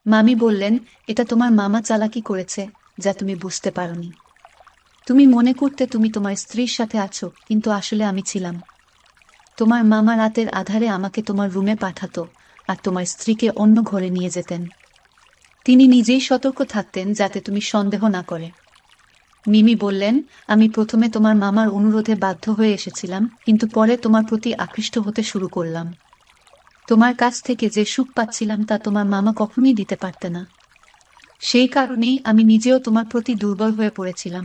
মামি বললেন, এটা তোমার মামা চালাকি করেছে, যা তুমি বুঝতে পারোনি। তুমি মনে করতে তুমি তোমার স্ত্রীর সাথে আছো, কিন্তু আসলে আমি ছিলাম। তোমার মামা রাতের আধারে আমাকে তোমার রুমে পাঠাতো, আর তোমার স্ত্রীকে অন্য ঘরে নিয়ে যেতেন। তিনি নিজেই সতর্ক থাকতেন যাতে তুমি সন্দেহ না করে। মিমি বললেন, আমি প্রথমে তোমার মামার অনুরোধে বাধ্য হয়ে এসেছিলাম, কিন্তু পরে তোমার প্রতি আকৃষ্ট হতে শুরু করলাম। তোমার কাছ থেকে যে সুখ পাচ্ছিলাম তা তোমার মামা কখনোই দিতে পারতে না। সেই কারণেই আমি নিজেও তোমার প্রতি দুর্বল হয়ে পড়েছিলাম।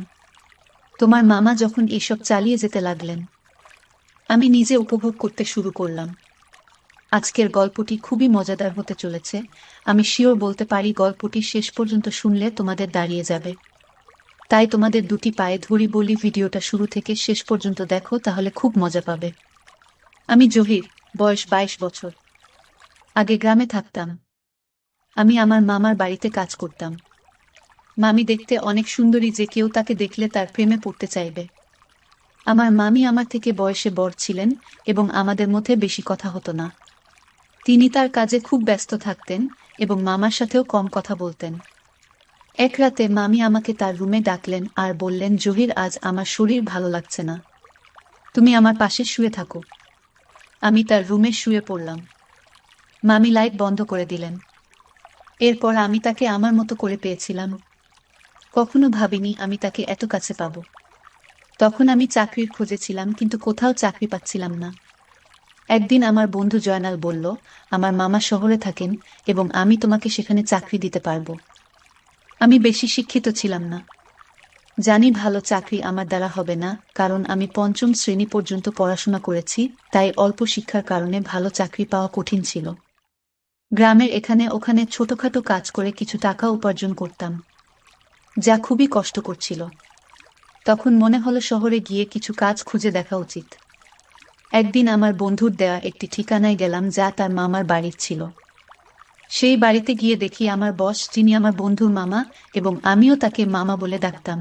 তোমার মামা যখন এসব চালিয়ে যেতে লাগলেন, আমি নিজে উপভোগ করতে শুরু করলাম। আজকের গল্পটি খুবই মজাদার হতে চলেছে। আমি শিওর বলতে পারি গল্পটি শেষ পর্যন্ত শুনলে তোমাদের দাঁড়িয়ে যাবে। তাই তোমাদের দুটি পায়ে ধরি বলি, ভিডিওটা শুরু থেকে শেষ পর্যন্ত দেখো, তাহলে খুব মজা পাবে। আমি জহির, বয়স 22 বছর। আগে গ্রামে থাকতাম। আমি আমার মামার বাড়িতে কাজ করতাম। মামি দেখতে অনেক সুন্দরী যে কেউ তাকে দেখলে তার প্রেমে পড়তে চাইবে। আমার মামি আমার থেকে বয়সে বড় ছিলেন এবং আমাদের মধ্যে বেশি কথা হতো না। তিনি তার কাজে খুব ব্যস্ত থাকতেন এবং মামার সাথেও কম কথা বলতেন। এক রাতে মামি আমাকে তার রুমে ডাকলেন আর বললেন, জহির, আজ আমার শরীর ভালো লাগছে না, তুমি আমার পাশে শুয়ে থাকো। আমি তার রুমে শুয়ে পড়লাম। মামি লাইট বন্ধ করে দিলেন। এরপর আমি তাকে আমার মতো করে পেয়েছিলাম। কখনো ভাবিনি আমি তাকে এত কাছে পাবো। তখন আমি চাকরির খোঁজে ছিলাম, কিন্তু কোথাও চাকরি পাচ্ছিলাম না। একদিন আমার বন্ধু জয়নাল বলল, আমার মামা শহরে থাকেন এবং আমি তোমাকে সেখানে চাকরি দিতে পারবো। আমি বেশি শিক্ষিত ছিলাম না। জানি ভালো চাকরি আমার দ্বারা হবে না, কারণ আমি পঞ্চম শ্রেণী পর্যন্ত পড়াশোনা করেছি, তাই অল্প শিক্ষার কারণে ভালো চাকরি পাওয়া কঠিন ছিল। গ্রামের এখানে ওখানে ছোটখাটো কাজ করে কিছু টাকা উপার্জন করতাম, যা খুবই কষ্ট করছিল। তখন মনে হলো শহরে গিয়ে কিছু কাজ খুঁজে দেখা উচিত। একদিন আমার বন্ধুর দেয়া একটি ঠিকানায় গেলাম যা তার মামার বাড়ির ছিল। সেই বাড়িতে গিয়ে দেখি আমার বস, যিনি আমার বন্ধুর মামা, এবং আমিও তাকে মামা বলে ডাকতাম।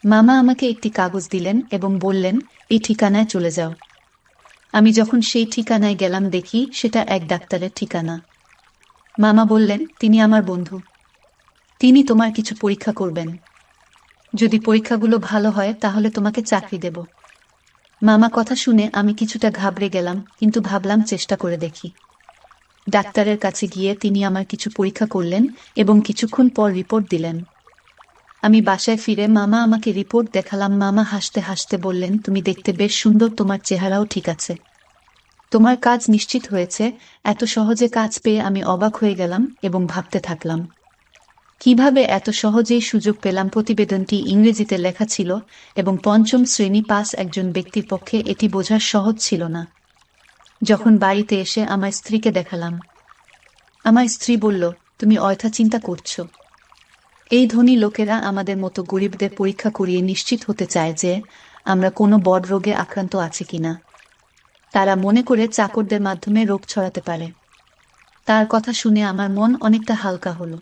মামা আমাকে একটি কাগজ দিলেন এবং বললেন, এই ঠিকানায় চলে যাও। আমি যখন সেই ঠিকানায় গেলাম দেখি সেটা এক ডাক্তারের ঠিকানা। মামা বললেন, তিনি আমার বন্ধু। তিনি তোমার কিছু পরীক্ষা করবেন। যদি পরীক্ষাগুলো ভালো হয় তাহলে তোমাকে চাকরি দেব। মামা কথা শুনে আমি কিছুটা ঘাবড়ে গেলাম, কিন্তু ভাবলাম চেষ্টা করে দেখি। ডাক্তারের কাছে গিয়ে তিনি আমার কিছু পরীক্ষা করলেন এবং কিছুক্ষণ পর রিপোর্ট দিলেন। আমি বাসায় ফিরে মামা আমাকে রিপোর্ট দেখালাম। মামা হাসতে হাসতে বললেন, তুমি দেখতে বেশ সুন্দর, তোমার চেহারাও ঠিক আছে, তোমার কাজ নিশ্চিত হয়েছে। এত সহজে কাজ পেয়ে আমি অবাক হয়ে গেলাম এবং ভাবতে থাকলাম, কিভাবে এত সহজেই সুযোগ পেলাম। প্রতিবেদনটি ইংরেজিতে লেখা ছিল এবং পঞ্চম শ্রেণী পাস একজন ব্যক্তির পক্ষে এটি বোঝা সহজ ছিল না। যখন বাড়িতে এসে আমার স্ত্রীকে দেখালাম, আমার স্ত্রী বলল, তুমি অযথা চিন্তা করছো। এই ধনী লোকেরা আমাদের মতো গরিবদের পরীক্ষা করিয়ে নিশ্চিত হতে চায় যে আমরা কোনো বড় রোগে আক্রান্ত আছি কিনা। তারা মনে করে চাকরদের মাধ্যমে রোগ ছড়াতে পারে। তার কথা শুনে আমার মন অনেকটা হালকা হলো।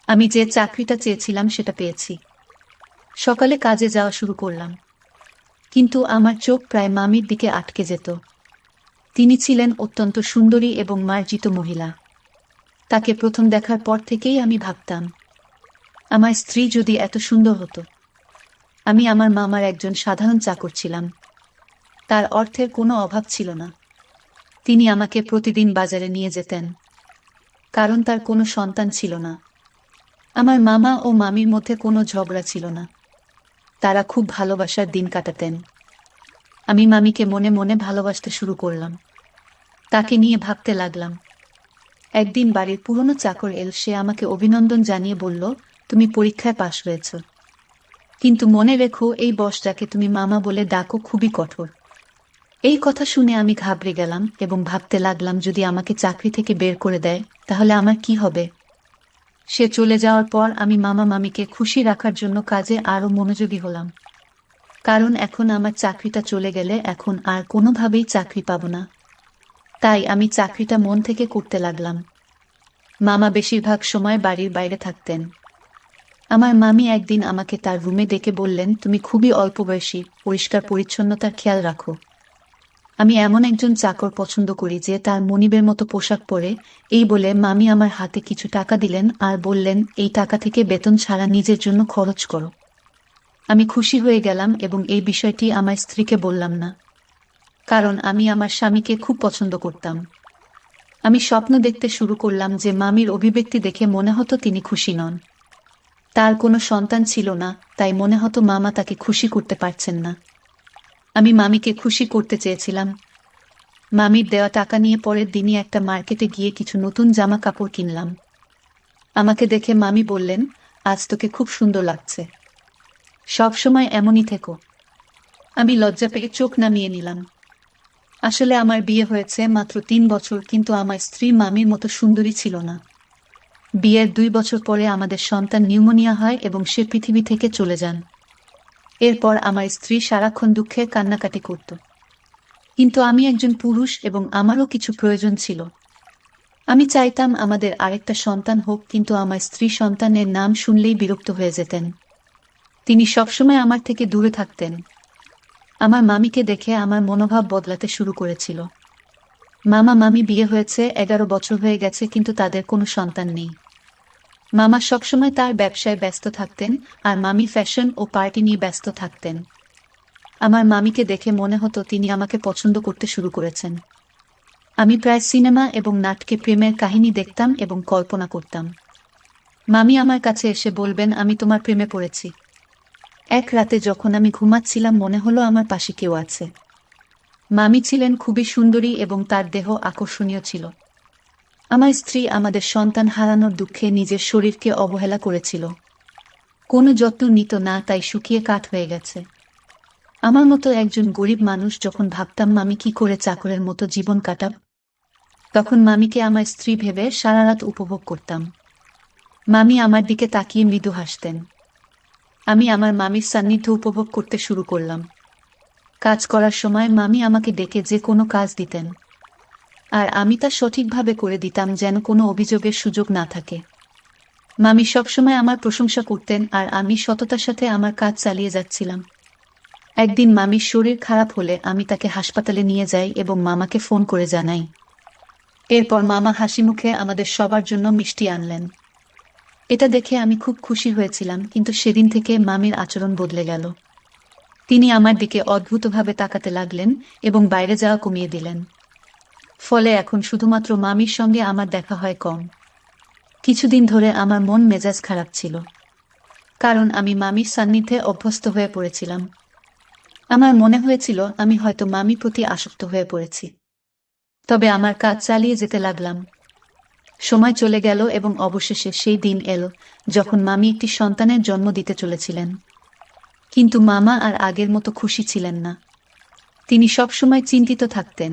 আমি যে চাকরিটা চেয়েছিলাম সেটা পেয়েছি। সকালে কাজে যাওয়া শুরু করলাম, কিন্তু আমার চোখ প্রায় মামির দিকে আটকে যেত। তিনি ছিলেন অত্যন্ত সুন্দরী এবং মার্জিত মহিলা। তাকে প্রথম দেখার পর থেকেই আমি ভাবতাম, আমার স্ত্রী যদি এত সুন্দর হতো। আমি আমার মামার একজন সাধারণ চাকর ছিলাম। তার অর্থের কোনো অভাব ছিল না। তিনি আমাকে প্রতিদিন বাজারে নিয়ে যেতেন, কারণ তার কোনো সন্তান ছিল না। আমার মামা ও মামির মধ্যে কোনো ঝগড়া ছিল না। তারা খুব ভালোবাসার দিন কাটাতেন। আমি মামিকে মনে মনে ভালোবাসতে শুরু করলাম। তাকে নিয়ে ভাবতে লাগলাম। একদিন বাড়ির পুরনো চাকর এল। সে আমাকে অভিনন্দন জানিয়ে বলল, তুমি পরীক্ষায় পাশ হয়েছ, কিন্তু মনে রেখো এই বস যাকে তুমি মামা বলে ডাকো খুবই কঠোর। এই কথা শুনে আমি ঘাবড়ে গেলাম এবং ভাবতে লাগলাম, যদি আমাকে চাকরি থেকে বের করে দেয় তাহলে আমার কি হবে। সে চলে যাওয়ার পর আমি মামা মামিকে খুশি রাখার জন্য কাজে আরো মনোযোগী হলাম, কারণ এখন আমার চাকরিটা চলে গেলে এখন আর কোনোভাবেই চাকরি পাবো না। তাই আমি চাকরিটা মন থেকে করতে লাগলাম। মামা বেশিরভাগ সময় বাড়ির বাইরে থাকতেন। আমার মামি একদিন আমাকে তার রুমে ডেকে বললেন, তুমি খুবই অল্প বয়সী, পরিষ্কার পরিচ্ছন্নতার খেয়াল রাখো। আমি এমন একজন চাকর পছন্দ করি যে তার মনিবের মতো পোশাক পরে। এই বলে মামি আমার হাতে কিছু টাকা দিলেন আর বললেন, এই টাকা থেকে বেতন ছাড়া নিজের জন্য খরচ করো। আমি খুশি হয়ে গেলাম এবং এই বিষয়টি আমার স্ত্রীকে বললাম না, কারণ আমি আমার স্বামীকে খুব পছন্দ করতাম। আমি স্বপ্ন দেখতে শুরু করলাম যে মামির অভিব্যক্তি দেখে মনে হতো তিনি খুশি নন। তার কোনো সন্তান ছিল না, তাই মনে হতো মামা তাকে খুশি করতে পারছেন না। আমি মামিকে খুশি করতে চেয়েছিলাম। মামির দেওয়া টাকা নিয়ে পরের দিনই একটা মার্কেটে গিয়ে কিছু নতুন জামা কাপড় কিনলাম। আমাকে দেখে মামি বললেন, আজ তোকে খুব সুন্দর লাগছে, সব সময় এমনই থেকো। আমি লজ্জা পেয়ে চোখ নামিয়ে নিলাম। আসলে আমার বিয়ে হয়েছে মাত্র 3 বছর, কিন্তু আমার স্ত্রী মামির মতো সুন্দরী ছিল না। বিয়ের 2 বছর পরে আমাদের সন্তান নিউমোনিয়া হয় এবং সে পৃথিবী থেকে চলে যান। এরপর আমার স্ত্রী সারাক্ষণ দুঃখে কান্নাকাটি করত। কিন্তু আমি একজন পুরুষ এবং আমারও কিছু প্রয়োজন ছিল। আমি চাইতাম আমাদের আরেকটা সন্তান হোক, কিন্তু আমার স্ত্রী সন্তানের নাম শুনলেই বিরক্ত হয়ে যেতেন। তিনি সবসময় আমার থেকে দূরে থাকতেন। আমার মামিকে দেখে আমার মনোভাব বদলাতে শুরু করেছিল। মামা মামি বিয়ে হয়েছে, 11 বছর হয়ে গেছে, কিন্তু তাদের কোনো সন্তান নেই। মামা সবসময় তার ব্যবসায় ব্যস্ত থাকতেন আর মামি ফ্যাশন ও পার্টি নিয়ে ব্যস্ত থাকতেন। আমার মামিকে দেখে মনে হতো তিনি আমাকে পছন্দ করতে শুরু করেছেন। আমি প্রায় সিনেমা এবং নাটকে প্রেমের কাহিনী দেখতাম এবং কল্পনা করতাম। মামি আমার কাছে এসে বলবেন, আমি তোমার প্রেমে পড়েছি। এক রাতে যখন আমি ঘুমাচ্ছিলাম মনে হলো আমার পাশে কেউ আছে। মামি ছিলেন খুবই সুন্দরী এবং তার দেহ আকর্ষণীয় ছিল। আমার স্ত্রী আমাদের সন্তান হারানোর দুঃখে নিজের শরীরকে অবহেলা করেছিল। কোনো যত্ন নিত না, তাই শুকিয়ে কাঠ হয়ে গেছে। আমার মতো একজন গরিব মানুষ যখন ভাবতাম মামি কি করে চাকরের মতো জীবন কাটাব, তখন মামিকে আমার স্ত্রী ভেবে সারা রাত উপভোগ করতাম। মামি আমার দিকে তাকিয়ে মৃদু হাসতেন। আমি আমার মামির সান্নিধ্য উপভোগ করতে শুরু করলাম। কাজ করার সময় মামি আমাকে ডেকে যে কোনো কাজ দিতেন, আর আমি তা সঠিকভাবে করে দিতাম যেন কোনো অভিযোগের সুযোগ না থাকে। মামি সবসময় আমার প্রশংসা করতেন আর আমি সততার সাথে আমার কাজ চালিয়ে যাচ্ছিলাম। একদিন মামির শরীর খারাপ হলে আমি তাকে হাসপাতালে নিয়ে যাই এবং মামাকে ফোন করে জানাই। এরপর মামা হাসিমুখে আমাদের সবার জন্য মিষ্টি আনলেন। এটা দেখে আমি খুব খুশি হয়েছিলাম, কিন্তু সেদিন থেকে মামির আচরণ বদলে গেল। তিনি আমার দিকে অদ্ভুতভাবে তাকাতে লাগলেন এবং বাইরে যাওয়া কমিয়ে দিলেন। ফলে এখন শুধুমাত্র মামির সঙ্গে আমার দেখা হয় কম। কিছুদিন ধরে আমার মন মেজাজ খারাপ ছিল, কারণ আমি মামির সান্নিধ্যে অভ্যস্ত হয়ে পড়েছিলাম। আমার মনে হয়েছিল আমি হয়তো মামির প্রতি আসক্ত হয়ে পড়েছি। তবে আমার কাজ চালিয়ে যেতে লাগলাম। সময় চলে গেল এবং অবশেষে সেই দিন এলো যখন মামি একটি সন্তানের জন্ম দিতে চলেছিলেন। কিন্তু মামা আর আগের মতো খুশি ছিলেন না। তিনি সবসময় চিন্তিত থাকতেন।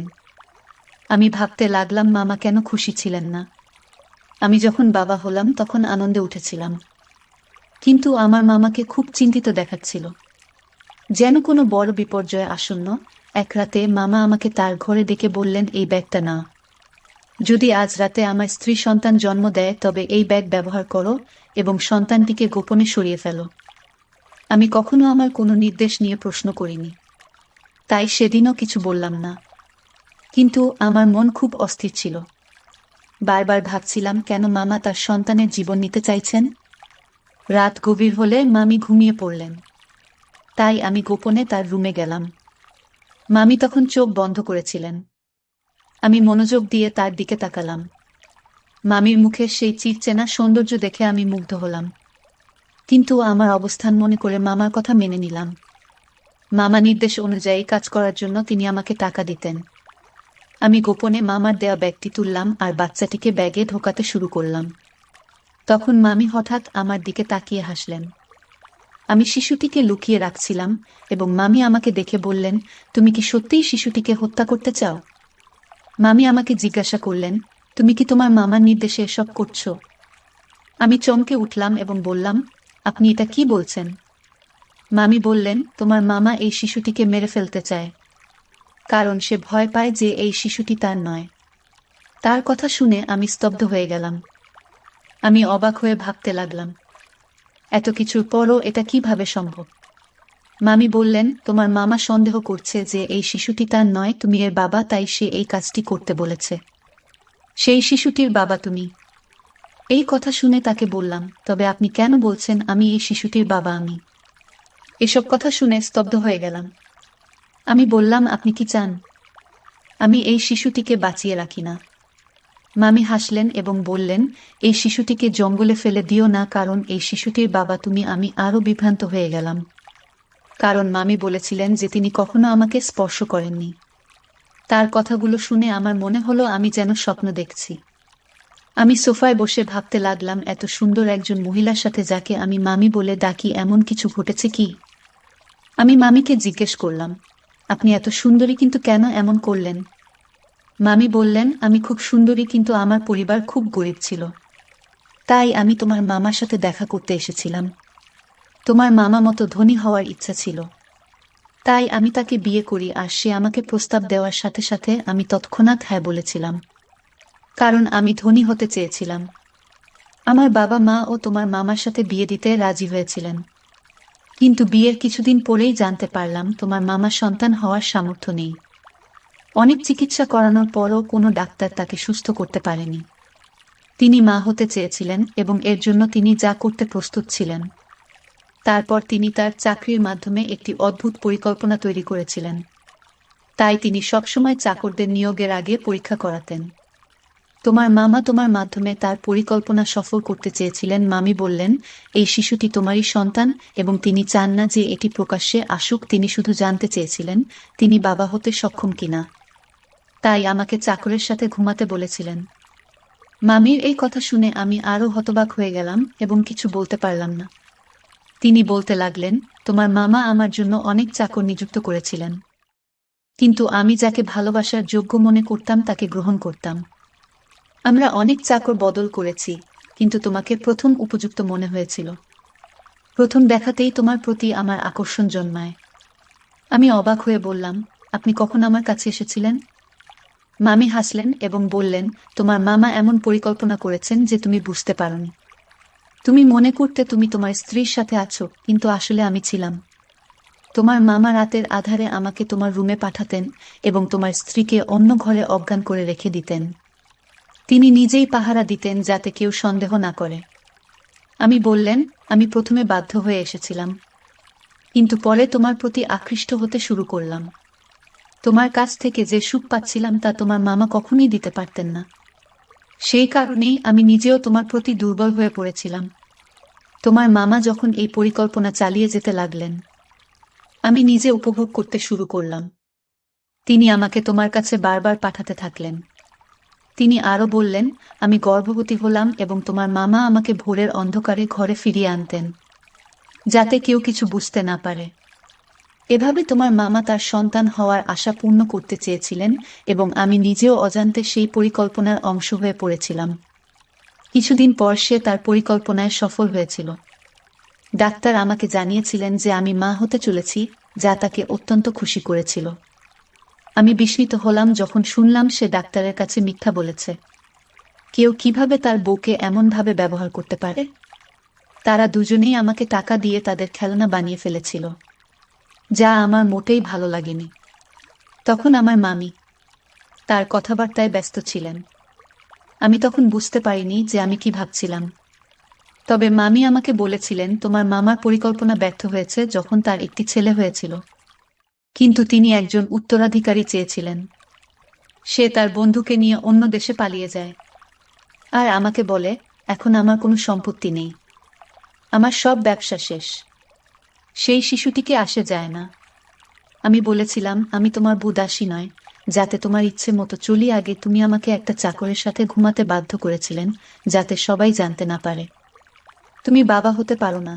আমি ভাবতে লাগলাম মামা কেন খুশি ছিলেন না। আমি যখন বাবা হলাম তখন আনন্দে উঠেছিলাম, কিন্তু আমার মামাকে খুব চিন্তিত দেখাচ্ছিল, যেন কোনো বড় বিপর্যয় আসন্ন। এক রাতে মামা আমাকে তার ঘরে ডেকে বললেন, এই ব্যাগটা নাও। যদি আজ রাতে আমার স্ত্রী সন্তান জন্ম দেয় তবে এই ব্যাগ ব্যবহার করো এবং সন্তানটিকে গোপনে সরিয়ে ফেলো। আমি কখনো আমার কোনো নির্দেশ নিয়ে প্রশ্ন করিনি, তাই সেদিনও কিছু বললাম না। কিন্তু আমার মন খুব অস্থির ছিল। বারবার ভাবছিলাম কেন মামা তার সন্তানের জীবন নিতে চাইছেন। রাত গভীর হলে মামি ঘুমিয়ে পড়লেন, তাই আমি গোপনে তার রুমে গেলাম। মামি তখন চোখ বন্ধ করেছিলেন। আমি মনোযোগ দিয়ে তার দিকে তাকালাম। মামির মুখের সেই চিরচেনা সৌন্দর্য দেখে আমি মুগ্ধ হলাম, কিন্তু আমার অবস্থান মনে করে মামার কথা মেনে নিলাম। মামা নির্দেশ অনুযায়ী কাজ করার জন্য তিনি আমাকে টাকা দিতেন। আমি গোপনে মামার দেয়া ব্যাগটি তুললাম আর বাচ্চাটিকে ব্যাগে ঢোকাতে শুরু করলাম। তখন মামি হঠাৎ আমার দিকে তাকিয়ে হাসলেন। আমি শিশুটিকে লুকিয়ে রাখছিলাম এবং মামি আমাকে দেখে বললেন, তুমি কি সত্যিই শিশুটিকে হত্যা করতে চাও? মামি আমাকে জিজ্ঞাসা করলেন, তুমি কি তোমার মামার নির্দেশে এসব করছো? আমি চমকে উঠলাম এবং বললাম, আপনি এটা কি বলছেন? মামি বললেন, তোমার মামা এই শিশুটিকে মেরে ফেলতে চায়, কারণ সে ভয় পায় যে এই শিশুটি তার নয়। তার কথা শুনে আমি স্তব্ধ হয়ে গেলাম। আমি অবাক হয়ে ভাবতে লাগলাম, এত কিছুর পরও এটা কিভাবে সম্ভব? মামি বললেন, তোমার মামা সন্দেহ করছে যে এই শিশুটি তার নয়, তুমি এর বাবা, তাই সে এই কাজটি করতে বলেছে। সেই শিশুটির বাবা তুমি। এই কথা শুনে তাকে বললাম, তবে আপনি কেন বলছেন আমি এই শিশুটির বাবা? আমি এসব কথা শুনে স্তব্ধ হয়ে গেলাম। আমি বললাম, আপনি কি চান আমি এই শিশুটিকে বাঁচিয়ে রাখি না? মামি হাসলেন এবং বললেন, এই শিশুটিকে জঙ্গলে ফেলে দিও না, কারণ এই শিশুটির বাবা তুমি। আমি আরও বিভ্রান্ত হয়ে গেলাম, কারণ মামি বলেছিলেন যে তিনি কখনো আমাকে স্পর্শ করেননি। তার কথাগুলো শুনে আমার মনে হলো আমি যেন স্বপ্ন দেখছি। আমি সোফায় বসে ভাবতে লাগলাম, এত সুন্দর একজন মহিলার সাথে যাকে আমি মামি বলে ডাকি, এমন কিছু ঘটেছে কি? আমি মামিকে জিজ্ঞেস করলাম, আপনি এত সুন্দরী কিন্তু কেন এমন করলেন? মামি বললেন, আমি খুব সুন্দরী, কিন্তু আমার পরিবার খুব গরিব ছিল, তাই আমি তোমার মামার সাথে দেখা করতে এসেছিলাম। তোমার মামা মতো ধনী হওয়ার ইচ্ছা ছিল, তাই আমি তাকে বিয়ে করি, আর সে আমাকে প্রস্তাব দেওয়ার সাথে সাথে আমি তৎক্ষণাৎ হ্যাঁ বলেছিলাম, কারণ আমি ধনী হতে চেয়েছিলাম। আমার বাবা মা ও তোমার মামার সাথে বিয়ে দিতে রাজি হয়েছিলেন, কিন্তু বিয়ের কিছুদিন পরেই জানতে পারলাম তোমার মামার সন্তান হওয়ার সামর্থ্য নেই। অনেক চিকিৎসা করানোর পরও কোনো ডাক্তার তাকে সুস্থ করতে পারেনি। তিনি মা হতে চেয়েছিলেন এবং এর জন্য তিনি যা করতে প্রস্তুত ছিলেন। তারপর তিনি তার চাকরির মাধ্যমে একটি অদ্ভুত পরিকল্পনা তৈরি করেছিলেন। তাই তিনি সবসময় চাকরদের নিয়োগের আগে পরীক্ষা করাতেন। তোমার মামা তোমার মাধ্যমে তার পরিকল্পনা সফল করতে চেয়েছিলেন। মামি বললেন, এই শিশুটি তোমারই সন্তান এবং তিনি চান না যে এটি প্রকাশ্যে আসুক। তিনি শুধু জানতে চেয়েছিলেন তিনি বাবা হতে সক্ষম কিনা। তাই আমাকে চাকরের সাথে ঘুমাতে বলেছিলেন। মামির এই কথা শুনে আমি আরও হতবাক হয়ে গেলাম এবং কিছু বলতে পারলাম না। তিনি বলতে লাগলেন, তোমার মামা আমার জন্য অনেক চাকর নিযুক্ত করেছিলেন, কিন্তু আমি যাকে ভালোবাসার যোগ্য মনে করতাম তাকে গ্রহণ করতাম। আমরা অনেক চাকর বদল করেছি, কিন্তু তোমাকে প্রথম উপযুক্ত মনে হয়েছিল। প্রথম দেখাতেই তোমার প্রতি আমার আকর্ষণ জন্মায়। আমি অবাক হয়ে বললাম, আপনি কখন আমার কাছে এসেছিলেন? মামি হাসলেন এবং বললেন, তোমার মামা এমন পরিকল্পনা করেছেন যে তুমি বুঝতে পারোনি। তুমি মনে করতে তুমি তোমার স্ত্রীর সাথে আছো, কিন্তু আসলে আমি ছিলাম। তোমার মামা রাতের আধারে আমাকে তোমার রুমে পাঠাতেন এবং তোমার স্ত্রীকে অন্য ঘরে অজ্ঞান করে রেখে দিতেন। তিনি নিজেই পাহারা দিতেন যাতে কেউ সন্দেহ না করে। আমি বললেন, আমি প্রথমে বাধ্য হয়ে এসেছিলাম, কিন্তু পরে তোমার প্রতি আকৃষ্ট হতে শুরু করলাম। তোমার কাছ থেকে যে সুখ পাচ্ছিলাম তা তোমার মামা কখনোই দিতে পারতেন না। সেই কারণেই আমি নিজেও তোমার প্রতি দুর্বল হয়ে পড়েছিলাম। তোমার মামা যখন এই পরিকল্পনা চালিয়ে যেতে লাগলেন, আমি নিজে উপভোগ করতে শুরু করলাম। তিনি আমাকে তোমার কাছে বারবার পাঠাতে থাকলেন। তিনি আরও বললেন, আমি গর্ভবতী হলাম এবং তোমার মামা আমাকে ভোরের অন্ধকারে ঘরে ফিরিয়ে আনতেন, যাতে কেউ কিছু বুঝতে না পারে। এভাবে তোমার মামা তার সন্তান হওয়ার আশা পূর্ণ করতে চেয়েছিলেন এবং আমি নিজেও অজান্তে সেই পরিকল্পনার অংশ হয়ে পড়েছিলাম। কিছুদিন পর সে তার পরিকল্পনায় সফল হয়েছিল। ডাক্তার আমাকে জানিয়েছিলেন যে আমি মা হতে চলেছি, যা তাকে অত্যন্ত খুশি করেছিল। আমি বিস্মিত হলাম যখন শুনলাম সে ডাক্তারের কাছে মিথ্যা বলেছে। কেউ কিভাবে তার বউকে এমনভাবে ব্যবহার করতে পারে? তারা দুজনেই আমাকে টাকা দিয়ে তাদের খেলনা বানিয়ে ফেলেছিল, যা আমার মোটেই ভালো লাগেনি। তখন আমার মামি তার কথাবার্তায় ব্যস্ত ছিলেন। আমি তখন বুঝতে পারিনি যে আমি কি ভাবছিলাম। তবে মামি আমাকে বলেছিলেন, তোমার মামার পরিকল্পনা ব্যর্থ হয়েছে যখন তার একটি ছেলে হয়েছিল, কিন্তু তিনি একজন উত্তরাধিকারী চেয়েছিলেন। সে তার বন্ধুকে নিয়ে অন্য দেশে পালিয়ে যায় আর আমাকে বলে, এখন আমার কোনো সম্পত্তি নেই, আমার সব ব্যবসা শেষ, সেই শিশুটিকে আসে যায় না। আমি বলেছিলাম, আমি তোমার বুদাসী নয়, যাতে তোমার ইচ্ছে মতো চলি। আগে তুমি আমাকে একটা চাকরের সাথে ঘুমাতে বাধ্য করেছিলেন, যাতে সবাই জানতে না পারে তুমি বাবা হতে পারো না।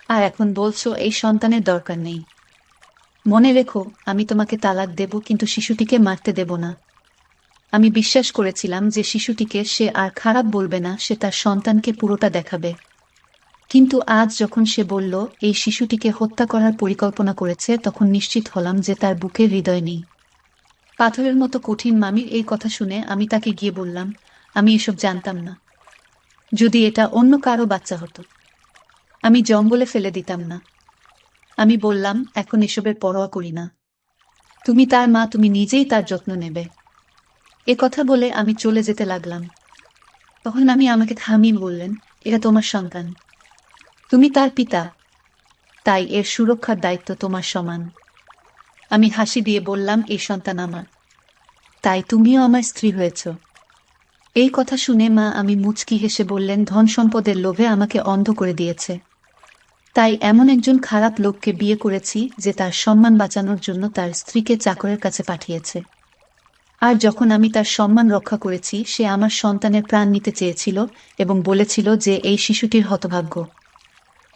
আর এখন বলছো এই সন্তানের দরকার নেই। মনে রেখো, আমি তোমাকে তালাক দেব, কিন্তু শিশুটিকে মারতে দেব না। আমি বিশ্বাস করেছিলাম যে শিশুটিকে সে আর খারাপ বলবে না, সে তার সন্তানকে পুরোটা দেখাবে। কিন্তু আজ যখন সে বলল এই শিশুটিকে হত্যা করার পরিকল্পনা করেছে, তখন নিশ্চিত হলাম যে তার বুকে হৃদয় নেই। পাথরের মতো কঠিন মামির এই কথা শুনে আমি তাকে গিয়ে বললাম, আমি এসব জানতাম না। যদি এটা অন্য কারো বাচ্চা হতো, আমি জঙ্গলে ফেলে দিতাম না। আমি বললাম, এখন এসবের পরোয়া করি না। তুমি তার মা, তুমি নিজেই তার যত্ন নেবে। এ কথা বলে আমি চলে যেতে লাগলাম। তখন আমি আমাকে থামিয়ে বললেন, এটা তোমার সন্তান, তুমি তার পিতা, তাই এর সুরক্ষার দায়িত্ব তোমার সমান। আমি হাসি দিয়ে বললাম, এই সন্তান আমার, তাই তুমিও আমার স্ত্রী হয়েছ। এই কথা শুনে মা আমি মুচকি হেসে বললেন, ধন সম্পদের লোভে আমাকে অন্ধ করে দিয়েছে, তাই এমন একজন খারাপ লোককে বিয়ে করেছি যে তার সম্মান বাঁচানোর জন্য তার স্ত্রীকে চাকরের কাছে পাঠিয়েছে। আর যখন আমি তার সম্মান রক্ষা করেছি, সে আমার সন্তানের প্রাণ নিতে চেয়েছিল এবং বলেছিল যে এই শিশুটির হতভাগ্য।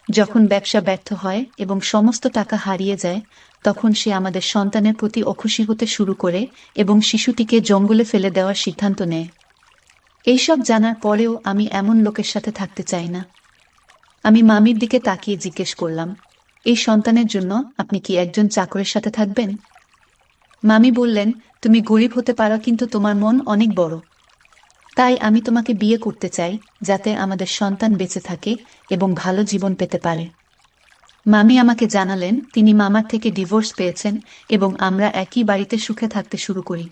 যখন ব্যবসা ব্যর্থ হয় এবং সমস্ত টাকা হারিয়ে যায়, তখন সে আমাদের সন্তানের প্রতি অখুশি হতে শুরু করে এবং শিশুটিকে জঙ্গলে ফেলে দেওয়ার সিদ্ধান্ত নেয়। এইসব জানার পরেও আমি এমন লোকের সাথে থাকতে চাই না। আমি মামির দিকে তাকিয়ে জিজ্ঞেস করলাম, এই সন্তানের জন্য আপনি কি একজন চাকরের সাথে থাকবেন? মামি বললেন, তুমি গরিব হতে পারো কিন্তু তোমার মন অনেক বড়। তাই আমি তোমাকে বিয়ে করতে চাই, যাতে আমাদের সন্তান বেঁচে থাকে এবং ভালো জীবন পেতে পারে। মামি আমাকে জানালেন তিনি মামার থেকে ডিভোর্স পেয়েছেন এবং আমরা একই বাড়িতে সুখে থাকতে শুরু করি।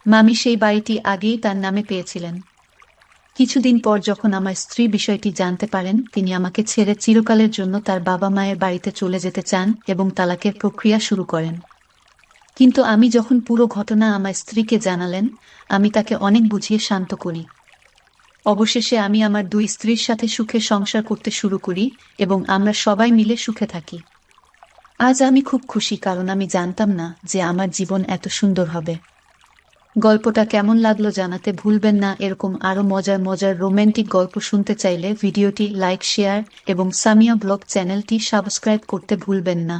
মামি সেই বাড়িটি আগেই তার নামে পেয়েছিলেন। কিছুদিন পর যখন আমার স্ত্রী বিষয়টি জানতে পারেন, তিনি আমাকে ছেড়ে চিরকালের জন্য তার বাবা মায়ের বাড়িতে চলে যেতে চান এবং তালাকের প্রক্রিয়া শুরু করেন। কিন্তু আমি যখন পুরো ঘটনা আমার স্ত্রীকে জানালেন, আমি তাকে অনেক বুঝিয়ে শান্ত করি। অবশেষে আমি আমার দুই স্ত্রীর সাথে সুখে সংসার করতে শুরু করি এবং আমরা সবাই মিলে সুখে থাকি। আজ আমি খুব খুশি, কারণ আমি জানতাম না যে আমার জীবন এত সুন্দর হবে। গল্পটা কেমন লাগলো জানাতে ভুলবেন না। এরকম আরো মজার মজার রোমান্টিক গল্প শুনতে চাইলে ভিডিওটি লাইক, শেয়ার এবং সামিয়া ব্লগ চ্যানেলটি সাবস্ক্রাইব করতে ভুলবেন না।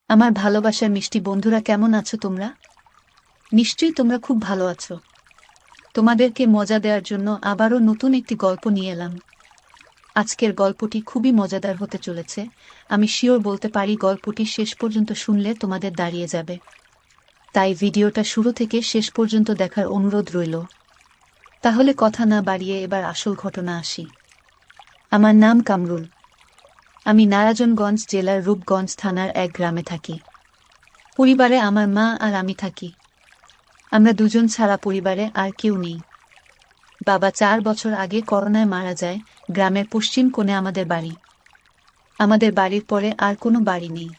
আমার ভালোবাসার মিষ্টি বন্ধুরা, কেমন আছো তোমরা? নিশ্চয়ই তোমরা খুব ভালো আছো। তোমাদেরকে মজা দেওয়ার জন্য আবারও নতুন একটি গল্প নিয়ে এলাম। আজকের গল্পটি খুবই মজাদার হতে চলেছে। আমি শিওর বলতে পারি গল্পটি শেষ পর্যন্ত শুনলে তোমাদের দাঁড়িয়ে যাবে। তাই ভিডিওটা শুরু থেকে শেষ পর্যন্ত দেখার অনুরোধ রইল। তাহলে কথা না বাড়িয়ে এবার আসল ঘটনা আসি। আমার নাম কামরুল। আমি নারায়ণগঞ্জ জেলার রূপগঞ্জ থানার এক গ্রামে থাকি। পরিবারে আমার মা আর আমি থাকি। আমরা দুজন ছাড়া পরিবারে আর কেউ নেই। বাবা 4 বছর আগে করোনায় মারা যায়। গ্রামের পশ্চিম কোণে আমাদের বাড়ি। আমাদের বাড়ির পরে আর কোনো বাড়ি নেই।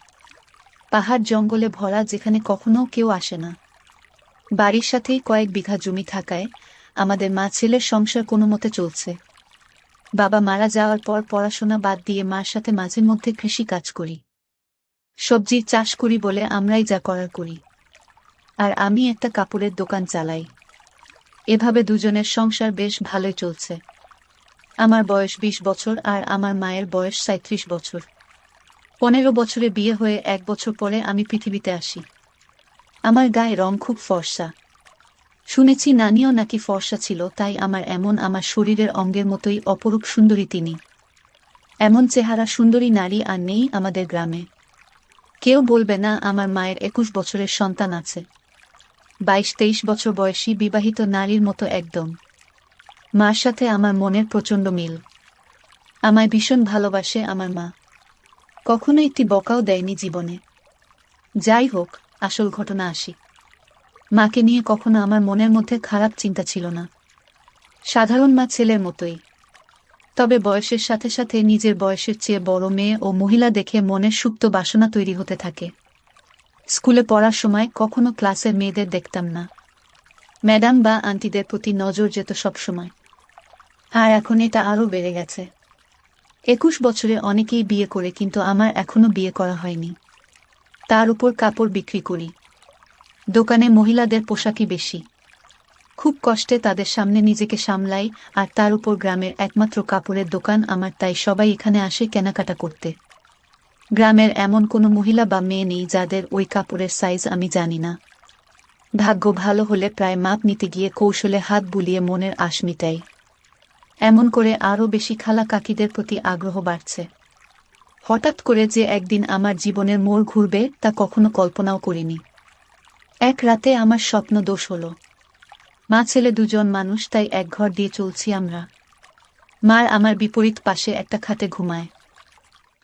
পাহাড় জঙ্গলে ভরা, যেখানে কখনো কেউ আসে না। বাড়ির সাথেই কয়েক বিঘা জমি থাকায় আমাদের মা ছেলের সংসার কোনো মতে চলছে। বাবা মারা যাওয়ার পর পড়াশোনা বাদ দিয়ে মার সাথে মাঝে মধ্যে কৃষি কাজ করি। সবজির চাষ করি বলে আমরাই যা করার করি। আর আমি একটা কাপড়ের দোকান চালাই। এভাবে দুজনের সংসার বেশ ভালোই চলছে। আমার বয়স 20 বছর আর আমার মায়ের বয়স 37 বছর। 15 বছরে বিয়ে হয়ে 1 বছর পরে আমি পৃথিবীতে আসি। আমার গায়ে রং খুব ফর্সা। শুনেছি নানিও নাকি ফর্সা ছিল, তাই আমার শরীরের অঙ্গের মতোই অপরূপ সুন্দরী তিনি। এমন চেহারা সুন্দরী নারী আর নেই আমাদের গ্রামে। কেউ বলবে না আমার মায়ের 21 বছরের সন্তান আছে। 22-23 বছর বয়সী বিবাহিত নারীর মতো একদম। মার সাথে আমার মনের প্রচণ্ড মিল। আমায় ভীষণ ভালোবাসে আমার মা। কখনো একটি বকাও দেয়নি জীবনে। যাই হোক, আসল ঘটনা আসি। মাকে নিয়ে কখনো আমার মনের মধ্যে খারাপ চিন্তা ছিল না। সাধারণ মা ছেলের মতোই। তবে বয়সের সাথে সাথে নিজের বয়সের চেয়ে বড় মেয়ে ও মহিলা দেখে মনের সুপ্ত বাসনা তৈরি হতে থাকে। স্কুলে পড়ার সময় কখনো ক্লাসের মেয়েদের দেখতাম না। ম্যাডাম বা আন্টিদের প্রতি নজর যেত সবসময়। আর এখন এটা আরও বেড়ে গেছে। 21 বছরে অনেকেই বিয়ে করে, কিন্তু আমার এখনো বিয়ে করা হয়নি। তার উপর কাপড় বিক্রি করি। দোকানে মহিলাদের পোশাকই বেশি। খুব কষ্টে তাদের সামনে নিজেকে সামলাই, আর তার উপর গ্রামের একমাত্র কাপড়ের দোকান আমার, তাই সবাই এখানে আসে কেনাকাটা করতে। গ্রামের এমন কোনো মহিলা বা মেয়ে নেই যাদের ওই কাপড়ের সাইজ আমি জানি না। ভাগ্য ভালো হলে প্রায় মাপ নিতে গিয়ে কৌশলে হাত বুলিয়ে মনের আশ মিটাই। এমন করে আরও বেশি খালা কাকিদের প্রতি আগ্রহ বাড়ছে। হঠাৎ করে যে একদিন আমার জীবনের মোড় ঘুরবে তা কখনো কল্পনাও করিনি। এক রাতে আমার স্বপ্ন দোষ হলো। মা ছেলে দুজন মানুষ, তাই এক ঘর দিয়ে চলছি আমরা। মার আমার বিপরীত পাশে একটা খাটে ঘুমায়।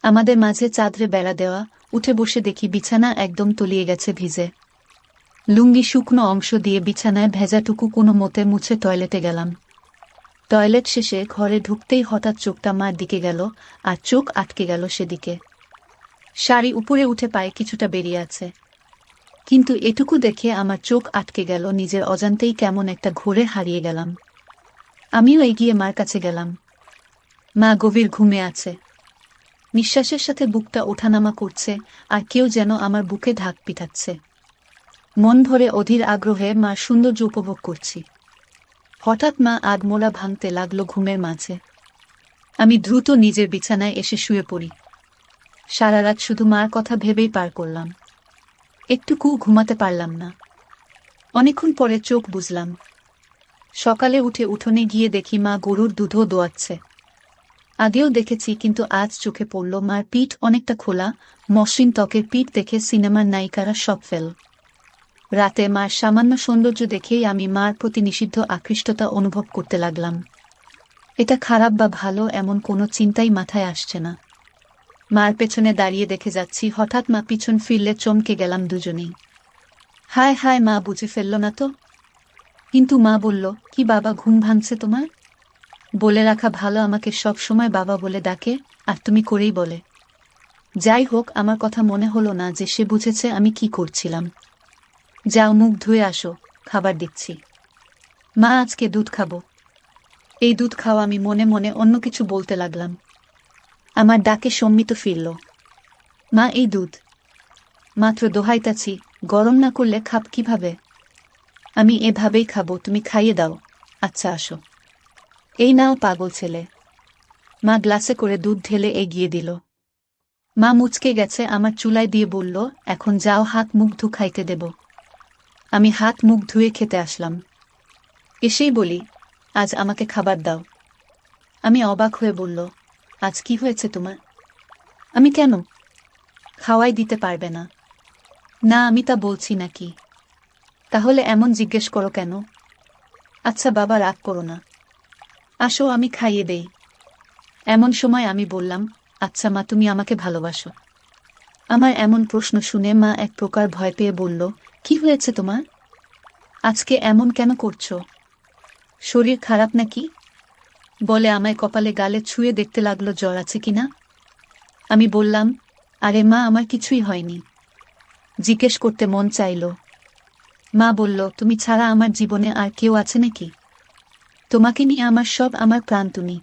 আমাদের মাঝে চাঁদরে বেড়া দেওয়া, উঠে বসে দেখি বিছানা একদম তলিয়ে গেছে ভিজে। লুঙ্গি শুকনো অংশ দিয়ে বিছানায় ভেজাটুকু কোনো মতে মুছে টয়লেটে গেলাম। টয়লেট শেষে ঘরে ঢুকতেই হঠাৎ চোখটা মার দিকে গেল, আর চোখ আটকে গেল সেদিকে। শাড়ি উপরে উঠে পায়ে কিছুটা বেরিয়ে আছে, কিন্তু এটুকু দেখে আমার চোখ আটকে গেল। নিজের অজান্তেই কেমন একটা ঘোরে হারিয়ে গেলাম। আমিও এগিয়ে মার কাছে গেলাম। মা গভীর ঘুমে আছে, নিঃশ্বাসের সাথে বুকটা ওঠানামা করছে, আর কেউ যেন আমার বুকে ঢাক পিটাচ্ছে। মন ভরে অধীর আগ্রহে মার সৌন্দর্য উপভোগ করছি। হঠাৎ মা আধমোলা ভাঙতে লাগলো ঘুমের মাঝে। আমি দ্রুত নিজের বিছানায় এসে শুয়ে পড়ি। সারা রাত শুধু মার কথা ভেবেই পার করলাম, একটুকু ঘুমাতে পারলাম না। অনেকক্ষণ পরে চোখ বুঝলাম। সকালে উঠে উঠোনে গিয়ে দেখি মা গরুর দুধও দোয়াচ্ছে। আগেও দেখেছি, কিন্তু আজ চোখে পড়ল মার পিঠ অনেকটা খোলা, মসৃণ ত্বকের পিঠ দেখে সিনেমার নায়িকারা সব ফেল। রাতে মার সামান্য সৌন্দর্য দেখেই আমি মার প্রতি নিষিদ্ধ আকৃষ্টতা অনুভব করতে লাগলাম। এটা খারাপ বা ভালো এমন কোনো চিন্তাই মাথায় আসছে না। মার পেছনে দাঁড়িয়ে দেখে যাচ্ছি, হঠাৎ মা পিছন ফিরলে চমকে গেলাম দুজনেই। হায় হায়, মা বুঝে ফেলল না তো? কিন্তু মা বলল, কি বাবা, ঘুম ভাঙছে তোমার? বলে রাখা ভালো, আমাকে সব সময় বাবা বলে ডাকে, আর তুমি করেই বলে। যাই হোক, আমার কথা মনে হলো না যে সে বুঝেছে আমি কি করছিলাম। যাও, মুখ ধুয়ে আসো, খাবার দিচ্ছি। মা, আজকে দুধ খাবো। এই দুধ খাওয়া, আমি মনে মনে অন্য কিছু বলতে লাগলাম। আমার ডাকে সম্মিত ফিরল। মা, এই দুধ। মাত্র দোহাইতাছি, গরম না করলে খাব কিভাবে? আমি এভাবেই খাবো, তুমি খাইয়ে দাও। আচ্ছা, আসো। এই নাও পাগল ছেলে। মা গ্লাসে করে দুধ ঢেলে এগিয়ে দিল। মা মুচকে গেছে আমার চুলায় দিয়ে বলল, এখন যাও, হাত মুখ ধু, খাইতে দেব। আমি হাত মুখ ধুয়ে খেতে আসলাম। এসেই বলি, আজ আমাকে খাবার দাও। আমি অবাক হয়ে বলল, আজ কি হয়েছে তোমার? আমি কেন? খাওয়াই দিতে পারবে না? না, আমি তা বলছি নাকি। তাহলে এমন জিজ্ঞেস করো কেন? আচ্ছা বাবা, রাগ করো না, আসো আমি খাইয়ে দেই। এমন সময় আমি বললাম, আচ্ছা মা, তুমি আমাকে ভালোবাসো? আমার এমন প্রশ্ন শুনে মা এক প্রকার ভয় পেয়ে বলল, কি হয়েছে তোমার? আজকে এমন কেন করছো? শরীর খারাপ নাকি? বলে আমায় কপালে গালে ছুঁয়ে দেখতে লাগলো জ্বর আছে কিনা। আমি বললাম, আরে মা, আমার কিছুই হয়নি। জিজ্ঞেস করতে মন চাইল। মা বলল, তুমি ছাড়া আমার জীবনে আর কেউ আছে নাকি? তোমাকে নিয়ে আমার সব, আমার প্রাণ তুমি।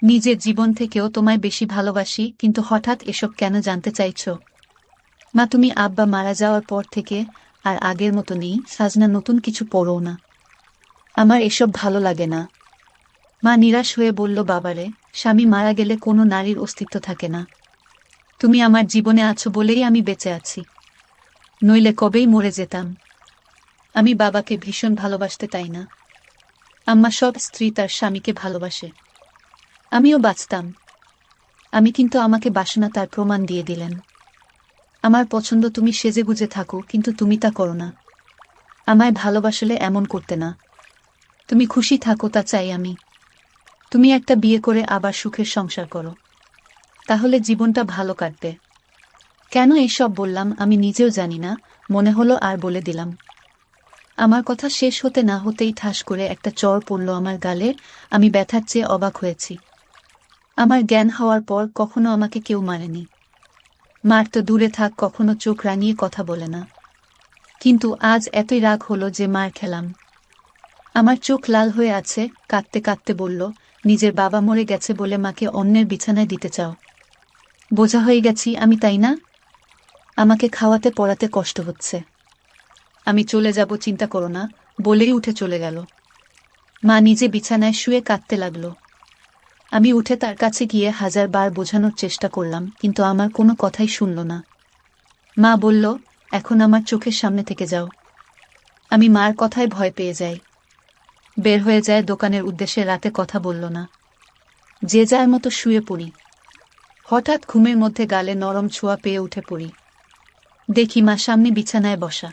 নিজের জীবন থেকেও তোমায় বেশি ভালোবাসি, কিন্তু হঠাৎ এসব কেন জানতে চাইছো? মা, তুমি আব্বা মারা যাওয়ার পর থেকে আর আগের মতো নেই, সাজনা, নতুন কিছু পড়ো না। আমার এসব ভালো লাগে না। মা নিরাশ হয়ে বলল, বাবারে, স্বামী মারা গেলে কোনো নারীর অস্তিত্ব থাকে না। তুমি আমার জীবনে আছো বলেই আমি বেঁচে আছি, নইলে কবেই মরে যেতাম। আমি বাবাকে ভীষণ ভালোবাসতে, তাই না? আম্মা সব স্ত্রী তার স্বামীকে ভালোবাসে, আমিও বাঁচতাম। আমি কিন্তু আমাকে বাসনা তার প্রমাণ দিয়ে দিলেন। আমার পছন্দ তুমি সেজেগুজে থাকো, কিন্তু তুমি তা করো না। আমায় ভালোবাসলে এমন করতে না। তুমি খুশি থাকো, তা চাই আমি। তুমি একটা বিয়ে করে আবার সুখের সংসার করো, তাহলে জীবনটা ভালো কাটবে। কেন এসব বললাম আমি নিজেও জানি না, মনে হলো আর বলে দিলাম। আমার কথা শেষ হতে না হতেই ঠাস করে একটা চড় পড়ল আমার গালে। আমি ব্যথার চেয়ে অবাক হয়েছি। আমার জ্ঞান হওয়ার পর কখনো আমাকে কেউ মারেনি। মার তো দূরে থাক, কখনো চোখ রাঙিয়ে কথা বলে না। কিন্তু আজ এতই রাগ হলো যে মার খেলাম। আমার চোখ লাল হয়ে আছে, কাঁদতে কাঁদতে বলল, নিজের বাবা মরে গেছে বলে মাকে অন্যের বিছানায় দিতে চাও? বোঝা হয়ে গেছি আমি, তাই না? আমাকে খাওয়াতে পড়াতে কষ্ট হচ্ছে। আমি চলে যাব, চিন্তা করো না, বলেই উঠে চলে গেল। মা নিজে বিছানায় শুয়ে কাঁদতে লাগলো। আমি উঠে তার কাছে গিয়ে 1000 বার বোঝানোর চেষ্টা করলাম, কিন্তু আমার কোনো কথাই শুনল না। মা বলল, এখন আমার চোখের সামনে থেকে যাও। আমি মার কথায় ভয় পেয়ে যাই, বের হয়ে যায় দোকানের উদ্দেশ্যে। রাতে কথা বলল না, যে যার মতো শুয়ে পড়ি। হঠাৎ ঘুমের মধ্যে গালে নরম ছোঁয়া পেয়ে উঠে পড়ি। দেখি মা সামনে বিছানায় বসা।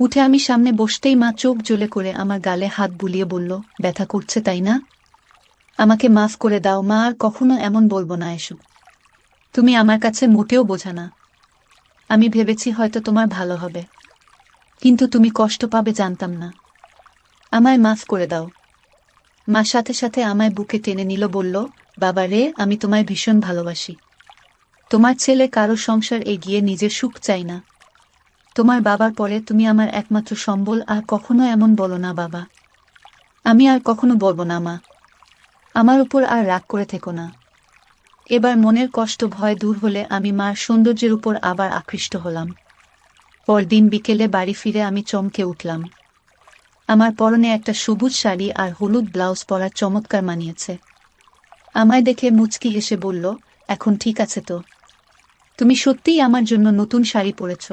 উঠে আমি সামনে বসতেই মা চোখ জ্বলে করে আমার গালে হাত বুলিয়ে বলল, ব্যথা করছে তাই না? আমাকে মাফ করে দাও মা, আর কখনো এমন বলবো না এসো। তুমি আমার কাছে মোটেও বোঝা না। আমি ভেবেছি হয়তো তোমার ভালো হবে, কিন্তু তুমি কষ্ট পাবে জানতাম না। আমায় মাফ করে দাও। মা সাথে সাথে আমায় বুকে টেনে নিল, বলল, বাবা রে, আমি তোমায় ভীষণ ভালোবাসি। তোমার ছেলে কারো সংসার এগিয়ে নিজের সুখ চাই না। তোমার বাবার পরে তুমি আমার একমাত্র সম্বল, আর কখনো এমন বলো না বাবা। আমি আর কখনো বলবো না মা। আমার উপর আর রাগ করে থেকো না। এবার মনের কষ্ট ভয় দূর হলে আমি মার সৌন্দর্যের উপর আবার আকৃষ্ট হলাম। পরদিন বিকেলে বাড়ি ফিরে আমি চমকে উঠলাম। আমার পরনে একটা সবুজ শাড়ি আর হলুদ ব্লাউজ পরা চমৎকার মানিয়েছে। আমায় দেখে মুচকি হেসে বলল, এখন ঠিক আছে তো? তুমি সত্যিই আমার জন্য নতুন শাড়ি পরেছ,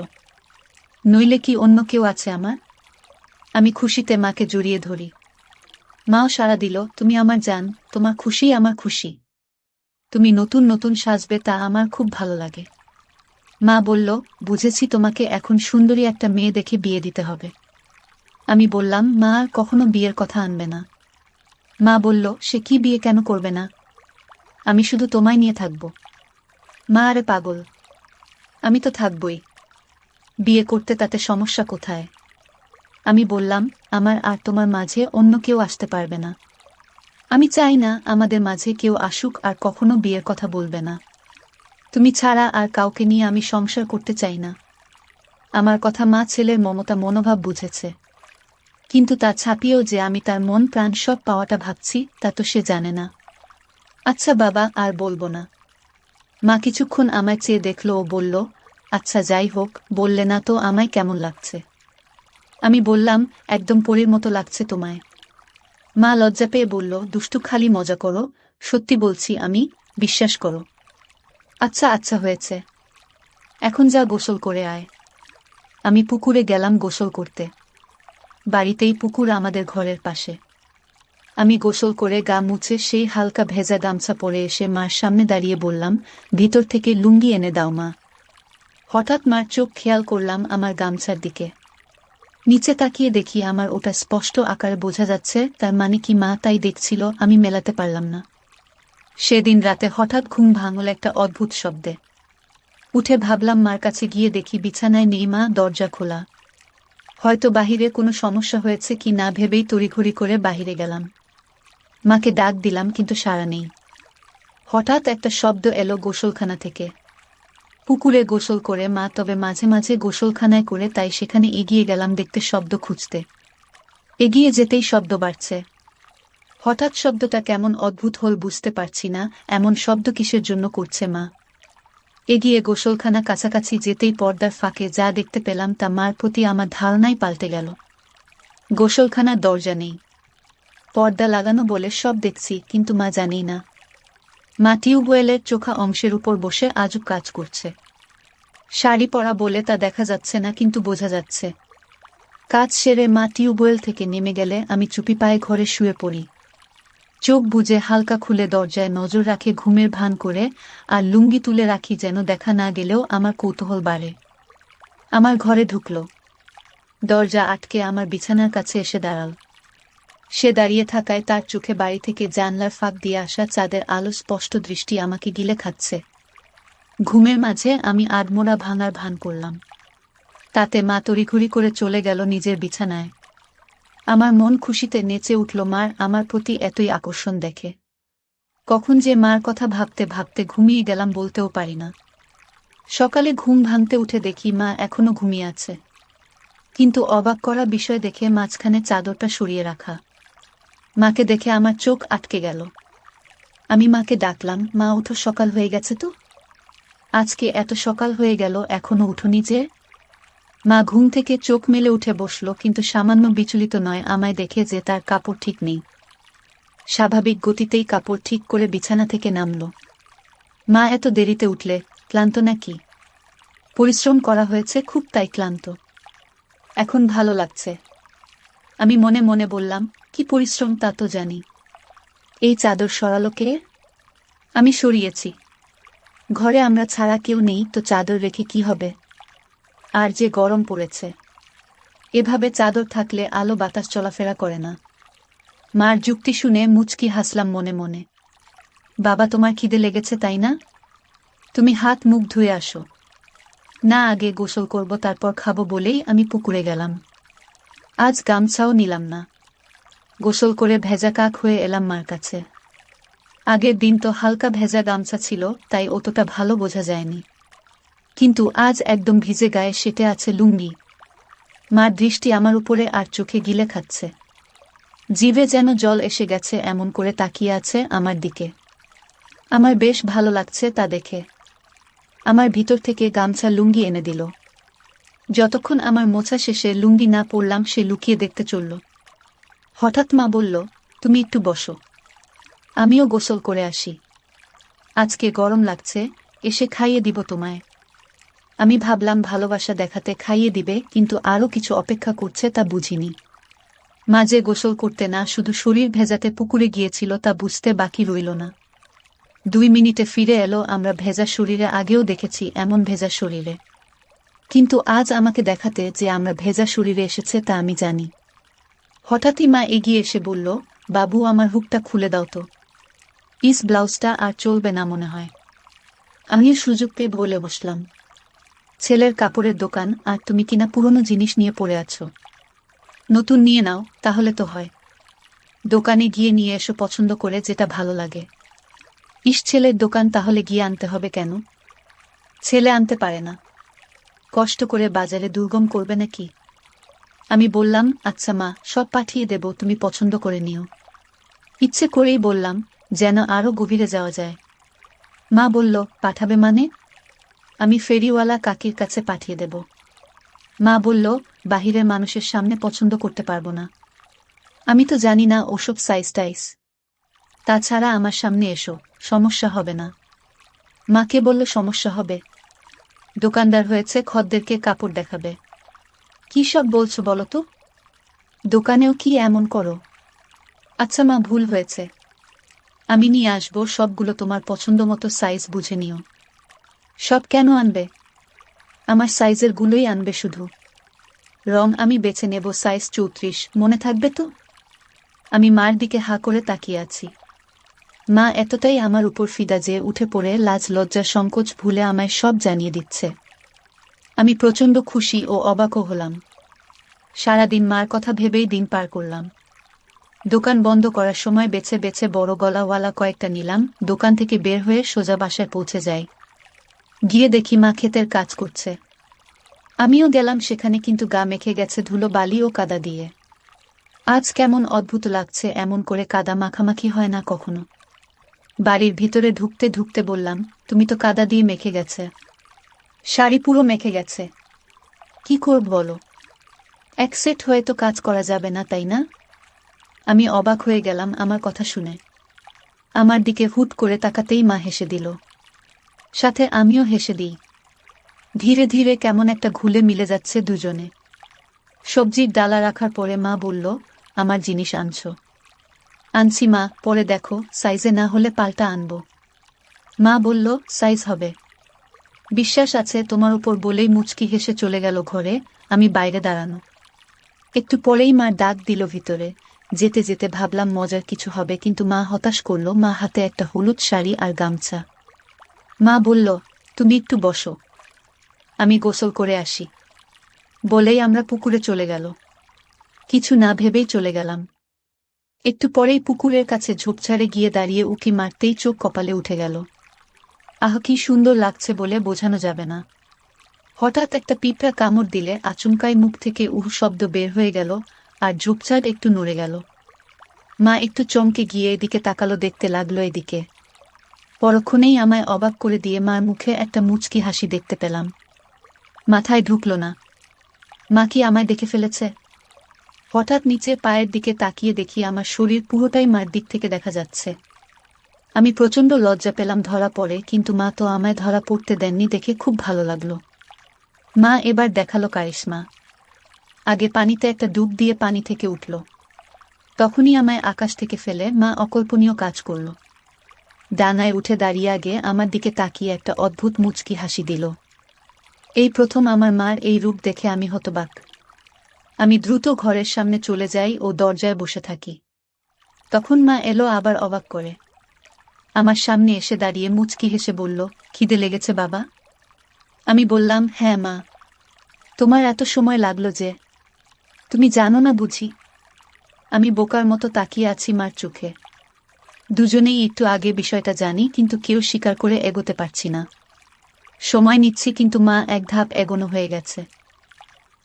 নইলে কি অন্য কেউ আছে আমার? আমি খুশিতে মাকে জড়িয়ে ধরি। মাও সাড়া দিল, তুমি আমার জান, তোমার খুশিই আমার খুশি। তুমি নতুন নতুন সাজবে, তা আমার খুব ভালো লাগে। মা বলল, বুঝেছি, তোমাকে এখন সুন্দরী একটা মেয়ে দেখে বিয়ে দিতে হবে। আমি বললাম, মা আর কখনো বিয়ের কথা আনবে না। মা বলল, সে কি, বিয়ে কেন করবে না? আমি শুধু তোমায় নিয়ে থাকব। মা, আরে পাগল, আমি তো থাকবই। বিয়ে করতে তাতে সমস্যা কোথায়? আমি বললাম, আমার আর তোমার মাঝে অন্য কেউ আসতে পারবে না। আমি চাই না আমাদের মাঝে কেউ আসুক আর কখনো বিয়ের কথা বলবে না। তুমি ছাড়া আর কাউকে নিয়ে আমি সংসার করতে চাই না। আমার কথা মা ছেলের মমতা মনোভাব বুঝেছে, কিন্তু তা ছাপিয়েও যে আমি তার মন প্রাণ সব পাওয়াটা ভাবছি, তা তো সে জানে না। আচ্ছা বাবা, আর বলবো না। মা কিছুক্ষণ আমায় চেয়ে দেখল ও বলল, আচ্ছা যাই হোক, বললে না তো আমায় কেমন লাগছে? আমি বললাম, একদম পরীর মতো লাগছে তোমায়। মা লজ্জা পেয়ে বলল, দুষ্টু, খালি মজা করো, সত্যি বলছি আমি, বিশ্বাস করো। আচ্ছা আচ্ছা হয়েছে, এখন যা গোসল করে আয়। আমি পুকুরে গেলাম গোসল করতে। বাড়িতেই পুকুর আমাদের ঘরের পাশে। আমি গোসল করে গা মুছে সেই হালকা ভেজা গামছা পরে এসে মার সামনে দাঁড়িয়ে বললাম, ভিতর থেকে লুঙ্গি এনে দাও মা। হঠাৎ মার চোখ খেয়াল করলাম আমার গামছার দিকে। নিচে তাকিয়ে দেখি আমার ওটা স্পষ্ট আকারে বোঝা যাচ্ছে। তার মানে কি মা তাই দেখছিল? আমি মেলাতে পারলাম না। সেদিন রাতে হঠাৎ ঘুম ভাঙল একটা অদ্ভুত শব্দে। উঠে ভাবলাম, মার কাছে গিয়ে দেখি বিছানায় নেই মা, দরজা খোলা। হয়তো বাহিরে কোনো সমস্যা হয়েছে কি না ভেবেই তড়িঘড়ি করে বাহিরে গেলাম। মাকে ডাক দিলাম, কিন্তু সাড়া নেই। হঠাৎ একটা শব্দ এলো গোসলখানা থেকে। পুকুরে গোসল করে মা, তবে মাঝে মাঝে গোসলখানায় করে, তাই সেখানে এগিয়ে গেলাম দেখতে, শব্দ খুঁজতে। এগিয়ে যেতেই শব্দ বাড়ছে। হঠাৎ শব্দটা কেমন অদ্ভুত হল, বুঝতে পারছি না এমন শব্দ কিসের জন্য করছে মা। এগিয়ে গোসলখানা কাছাকাছি যেতেই পর্দার ফাঁকে যা দেখতে পেলাম তা মার প্রতি আমার ধারণাই পাল্টে গেল। গোসলখানার দরজা নেই, পর্দা লাগানো বলে সব দেখছি, কিন্তু মা জানি না। মা টিউবওয়েলের চোখা অংশের উপর বসে আজব কাজ করছে। শাড়ি পরা বলে তা দেখা যাচ্ছে না, কিন্তু বোঝা যাচ্ছে। কাজ সেরে মা টিউবওয়েল থেকে নেমে গেলে আমি চুপি পায়ে ঘরে শুয়ে পড়ি। চোখ বুজে হালকা খুলে দরজায় নজর রাখে ঘুমের ভান করে, আর লুঙ্গি তুলে রাখি যেন দেখা না গেলেও আমার কৌতূহল বাড়ে। আমার ঘরে ঢুকল, দরজা আটকে আমার বিছানার কাছে এসে দাঁড়াল। সে দাঁড়িয়ে থাকায় তার চোখে বাড়ি থেকে জানলার ফাঁক দিয়ে আসা চাঁদের আলো স্পষ্ট দৃষ্টি আমাকে গিলে খাচ্ছে। ঘুমের মাঝে আমি আধমোড়া ভাঙার ভান করলাম। তাতে মা তড়িঘড়ি করে চলে গেল নিজের বিছানায়। আমার মন খুশিতে নেচে উঠল মার আমার প্রতি এতই আকর্ষণ দেখে। কখন যে মার কথা ভাবতে ভাবতে ঘুমিয়ে গেলাম বলতেও পারি না। সকালে ঘুম ভাঙতে উঠে দেখি মা এখনো ঘুমিয়ে আছে, কিন্তু অবাক করা বিষয় দেখে মাঝখানে চাদরটা সরিয়ে রাখা। মাকে দেখে আমার চোখ আটকে গেল। আমি মাকে ডাকলাম, মা ওঠো, সকাল হয়ে গেছে তো। আজকে এত সকাল হয়ে গেল, এখনো উঠোনি যে? মা ঘুম থেকে চোখ মেলে উঠে বসল, কিন্তু সামান্য বিচলিত নয় আমায় দেখে যে তার কাপড় ঠিক নেই। স্বাভাবিক গতিতেই কাপড় ঠিক করে বিছানা থেকে নামল। মা, এত দেরিতে উঠলে, ক্লান্ত নাকি? পরিশ্রম করা হয়েছে খুব, তাই ক্লান্ত। এখন ভালো লাগছে। আমি মনে মনে বললাম, কি পরিশ্রম তা তো জানি। এই চাদর সরালো কে? আমি সরিয়েছি। ঘরে আমরা ছাড়া কেউ নেই, তো চাদর রেখে কি হবে? আর যে গরম পড়েছে, এভাবে চাদর থাকলে আলো বাতাস চলাফেরা করে না। মার যুক্তি শুনে মুচকি হাসলাম মনে মনে। বাবা, তোমার খিদে লেগেছে তাই না? তুমি হাত মুখ ধুয়ে আসো। না, আগে গোসল করব, তারপর খাবো বলেই আমি পুকুরে গেলাম। আজ গামছাও নিলাম না। গোসল করে ভেজা কাক হয়ে এলাম মার কাছে। আগের দিন তো হালকা ভেজা গামছা ছিল, তাই অতটা ভালো বোঝা যায়নি, কিন্তু আজ একদম ভিজে গায়ে সেটে আছে লুঙ্গি। মার দৃষ্টি আমার উপরে আর চোখে গিলে খাচ্ছে। জিভে যেন জল এসে গেছে, এমন করে তাকিয়ে আছে আমার দিকে। আমার বেশ ভালো লাগছে তা দেখে। আমার ভিতর থেকে গামছা লুঙ্গি এনে দিল। যতক্ষণ আমার মোছা শেষে লুঙ্গি না পরলাম সে লুকিয়ে দেখতে চলল। হঠাৎ মা বলল, তুমি একটু বসো, আমিও গোসল করে আসি। আজকে গরম লাগছে, এসে খাইয়ে দিব তোমায়। আমি ভাবলাম ভালোবাসা দেখাতে খাইয়ে দিবে, কিন্তু আরও কিছু অপেক্ষা করছে তা বুঝিনি। মা যে গোসল করতে না, শুধু শরীর ভেজাতে পুকুরে গিয়েছিল তা বুঝতে বাকি রইল না। 2 মিনিটে ফিরে এলো। আমরা ভেজা শরীরে আগেও দেখেছি এমন ভেজা শরীরে, কিন্তু আজ আমাকে দেখাতে যে আমরা ভেজা শরীরে এসেছে তা আমি জানি। হঠাৎই মা এগিয়ে এসে বলল, বাবু আমার হুকটা খুলে দাও তো, ব্লাউজটা আর চলবে না মনে হয়। আমিও সুযোগ পেয়ে বলে বসলাম, ছেলের কাপড়ের দোকান, আর তুমি কিনা পুরনো জিনিস নিয়ে পড়ে আছো। নতুন নিয়ে নাও, তাহলে তো হয়। দোকানে গিয়ে নিয়ে এসো পছন্দ করে যেটা ভালো লাগে। ছেলের দোকান, তাহলে গিয়ে আনতে হবে কেন? ছেলে আনতে পারে না, কষ্ট করে বাজারে দুর্গম করবে নাকি? আমি বললাম, আচ্ছা মা, সব পাঠিয়ে দেব, তুমি পছন্দ করে নিও। ইচ্ছে করেই বললাম, যেন আরও গভীরে যাওয়া যায়। মা বলল, পাঠাবে মানে? আমি ফেরিওয়ালা কাকির কাছে পাঠিয়ে দেব। মা বলল, বাহিরের মানুষের সামনে পছন্দ করতে পারবো না। আমি তো জানি না ওসব সাইজ টাইজ। তাছাড়া আমার সামনে এসো, সমস্যা হবে না। মাকে বলল, সমস্যা হবে? দোকানদার হয়েছে, খদ্দেরকে কাপড় দেখাবে। কি সব বলছো বলো তো? দোকানেও কি এমন করো? আচ্ছা মা, ভুল হয়েছে। আমি নিয়ে আসবো সবগুলো, তোমার পছন্দ মতো সাইজ বুঝে নিও। সব কেন আনবে? আমার সাইজের গুলোই আনবে শুধু। রং আমি বেছে নেব সাইজ 34, মনে থাকবে তো? আমি মার দিকে হা করে তাকিয়ে আছি। মা এতটাই আমার উপর ফিদা যে উঠে পড়ে লাজ লজ্জা সংকোচ ভুলে আমায় সব জানিয়ে দিচ্ছে। আমি প্রচণ্ড খুশি ও অবাকও হলাম। সারাদিন মার কথা ভেবেই দিন পার করলাম। দোকান বন্ধ করার সময় বেছে বেছে বড় গলাওয়ালা কয়েকটা নিলাম। দোকান থেকে বের হয়ে সোজা বাসায় পৌঁছে যাই। গিয়ে দেখি মা ক্ষেতের কাজ করছে। আমিও গেলাম সেখানে, কিন্তু গা মেখে গেছে ধুলো বালি ও কাদা দিয়ে। আজ কেমন অদ্ভুত লাগছে, এমন করে কাদা মাখামাখি হয় না কখনো। বাড়ির ভিতরে ঢুকতে ঢুকতে বললাম, তুমি তো কাদা দিয়ে মেখে গেছে, শাড়ি পুরো মেখে গেছে, কি করব বলো? এক সেট হয়ে তো কাজ করা যাবে না, তাই না? আমি অবাক হয়ে গেলাম আমার কথা শুনে। আমার দিকে হুট করে তাকাতেই মা হেসে দিল। সাথে আমিও হেসে দিই। ধীরে ধীরে কেমন একটা ঘুলে মিলে যাচ্ছে দুজনে। সবজির ডালা রাখার পরে মা বলল, আমার জিনিস আনছো? আনছি মা, পরে দেখো, সাইজে না হলে পাল্টা আনবো। মা বলল, সাইজ হবে, বিশ্বাস আছে তোমার উপর, বলেই মুচকি হেসে চলে গেল ঘরে। আমি বাইরে দাঁড়ানো। একটু পরেই মা ডাক দিল ভিতরে। যেতে যেতে ভাবলাম মজার কিছু হবে, কিন্তু মা হতাশ করল। মা হাতে একটা হলুদ শাড়ি আর গামছা। মা বলল, তুমি একটু বসো, আমি গোসল করে আসি। বলেই আমরা পুকুরে চলে গেল। কিছু না ভেবেই চলে গেলাম। একটু পরেই পুকুরের কাছে ঝোপঝাড়ে গিয়ে দাঁড়িয়ে উঁকি মারতেই চোখ কপালে উঠে গেল। আহ, কি সুন্দর লাগছে বলে বোঝানো যাবে না। হঠাৎ একটা পিঁপড়া কামড় দিলে আচমকাই মুখ থেকে উহু শব্দ বের হয়ে গেল, আর ঝোপঝাড় একটু নড়ে গেল। মা একটু চমকে গিয়ে এদিকে তাকালো, দেখতে লাগলো এদিকে। পরক্ষণেই আমায় অবাক করে দিয়ে মার মুখে একটা মুচকি হাসি দেখতে পেলাম। মাথায় ঢুকল না, মা কি আমায় দেখে ফেলেছে? হঠাৎ নিচে পায়ের দিকে তাকিয়ে দেখি আমার শরীর পুরোটাই মার দিক থেকে দেখা যাচ্ছে। আমি প্রচণ্ড লজ্জা পেলাম ধরা পড়ে, কিন্তু মা তো আমায় ধরা পড়তে দেননি দেখে খুব ভালো লাগলো। মা এবার দেখালো কারিশমা। আগে পানিতে একটা ডুব দিয়ে পানি থেকে উঠল। তখনই আমায় আকাশ থেকে ফেলে মা অকল্পনীয় কাজ করল। ডানায় উঠে দাঁড়িয়ে আগে আমার দিকে তাকিয়ে একটা অদ্ভুত মুচকি হাসি দিল। এই প্রথম আমার মার এই রূপ দেখে আমি হতবাক। আমি দ্রুত ঘরের সামনে চলে যাই ও দরজায় বসে থাকি। তখন মা এলো আবার অবাক করে। আমার সামনে এসে দাঁড়িয়ে মুচকি হেসে বলল, খিদে লেগেছে বাবা? আমি বললাম, হ্যাঁ মা। তোমার এত সময় লাগলো যে? তুমি জানো না বুঝি? আমি বোকার মতো তাকিয়ে আছি মার চোখে। দুজনেই একটু আগে বিষয়টা জানি, কিন্তু কেউ স্বীকার করে এগোতে পারছি না। সময় নিচ্ছি, কিন্তু মা এক ধাপ এগোনো হয়ে গেছে।